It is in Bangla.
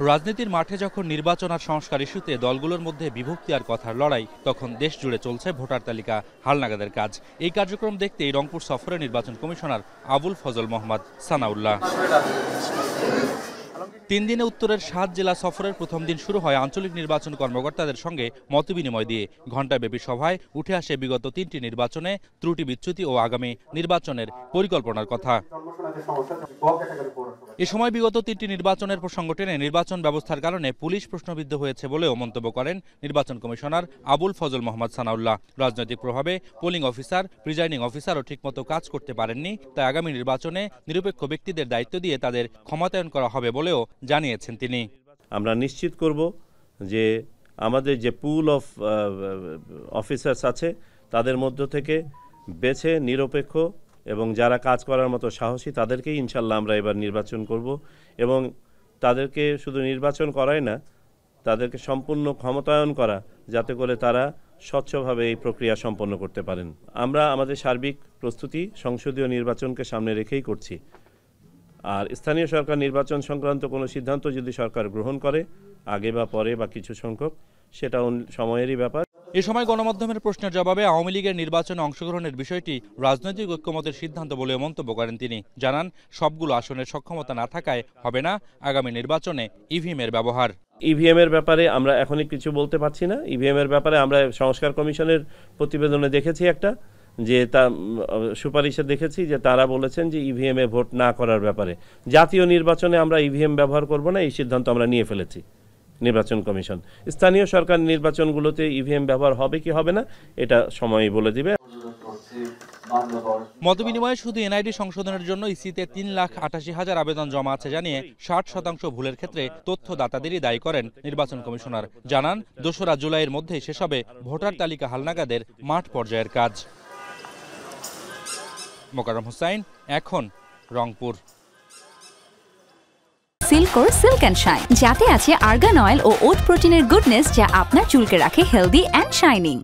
রাজনীতির মাঠে যখন নির্বাচন আর সংস্কার ইস্যুতে দলগুলোর মধ্যে বিভক্তি আর কথার লড়াই, তখন দেশ জুড়ে চলছে ভোটার তালিকা হালনাগাদের কাজ। এই কার্যক্রম দেখতেই রংপুর সফরে নির্বাচন কমিশনার আবুল ফজল মোহাম্মদ সানাউল্লাহ। 3 দিনে উত্তরের 7 জেলা সফরের প্রথম দিন শুরু হয় আঞ্চলিক নির্বাচন কর্মকর্তাদের সঙ্গে মতবিনিময় দিয়ে। ঘণ্টাব্যাপী সভায় উঠে আসে বিগত 3টি নির্বাচনে ত্রুটি বিচ্যুতি ও আগামী নির্বাচনের পরিকল্পনার কথা। এ সময় বিগত 3টি নির্বাচনের প্রসঙ্গ টেনে নির্বাচন ব্যবস্থার কারণে পুলিশ প্রশ্নবিদ্ধ হয়েছে বলেও মন্তব্য করেন নির্বাচন কমিশনার আবুল ফজল মোহাম্মদ সানাউল্লাহ। রাজনৈতিক প্রভাবে পোলিং অফিসার, প্রিজাইডিং অফিসারও ঠিকমতো কাজ করতে পারেননি, তাই আগামী নির্বাচনে নিরপেক্ষ ব্যক্তিদের দায়িত্ব দিয়ে তাদের ক্ষমতায়ন করা হবে বলেও জানিয়েছেন তিনি। আমরা নিশ্চিত করব যে আমাদের যে পুল অফ অফিসার্স আছে তাদের মধ্য থেকে বেছে নিরপেক্ষ এবং যারা কাজ করার মতো সাহসী তাদেরকেই ইনশাল্লাহ আমরা এবার নির্বাচন করব এবং তাদেরকে শুধু নির্বাচন করাই না, তাদেরকে সম্পূর্ণ ক্ষমতায়ন করা, যাতে করে তারা স্বচ্ছভাবে এই প্রক্রিয়া সম্পন্ন করতে পারেন। আমরা আমাদের সার্বিক প্রস্তুতি সংসদীয় নির্বাচনকে সামনে রেখেই করছি। আর স্থানীয় সরকার নির্বাচন সংক্রান্ত কোনো সিদ্ধান্ত যদি সরকার গ্রহণ করে আগে বা পরে বা কিছু সংখ্যক, সেটা সময়েরই ব্যাপার। এ সময় গণমাধ্যমের প্রশ্নের জবাবে আওয়ামী লীগের নির্বাচনে অংশগ্রহণের বিষয়টি রাজনৈতিক ঐক্যমতের সিদ্ধান্ত বলে মন্তব্য করেন তিনি। জানান, সবগুলো আসনের সক্ষমতা না থাকায় হবে না আগামী নির্বাচনে ইভিএমের ব্যবহার। ইভিএমের ব্যাপারে আমরা এখনই কিছু বলতে পারছি না। ইভিএমের ব্যাপারে আমরা সংস্কার কমিশনের প্রতিবেদনে দেখেছি একটা যে সুপারিশে দেখেছি যে তারা বলেছেন যে ইভিএমে ভোট না করার ব্যাপারে। জাতীয় নির্বাচনে আমরা ইভিএম ব্যবহার করব না, এই সিদ্ধান্ত আমরা নিয়ে ফেলেছি নির্বাচন কমিশন। স্থানীয় সরকার নির্বাচনগুলোতে ইভিএম ব্যবহার হবে কি হবে না এটা সময়ই বলে দিবে। মতবিনিময়ে শুধু এনআইডি সংশোধনের জন্য ইসিতে 3,88,000 আবেদন জমা আছে জানিয়ে 60% ভুলের ক্ষেত্রে তথ্যদাতাদেরই দায়ী করেন নির্বাচন কমিশনার। জানান, 2রা জুলাইয়ের মধ্যেই শেষ হবে ভোটার তালিকা হালনাগাদের মাঠ পর্যায়ের কাজ। মোকাররম হোসাইন, এখন, রংপুর। সিল্কোর সিল্ক অ্যান্ড শাইন, যাতে আছে আর্গান অয়েল ও ওট প্রোটিনের গুডনেস, যা আপনার চুলকে রাখে হেলদি অ্যান্ড শাইনিং।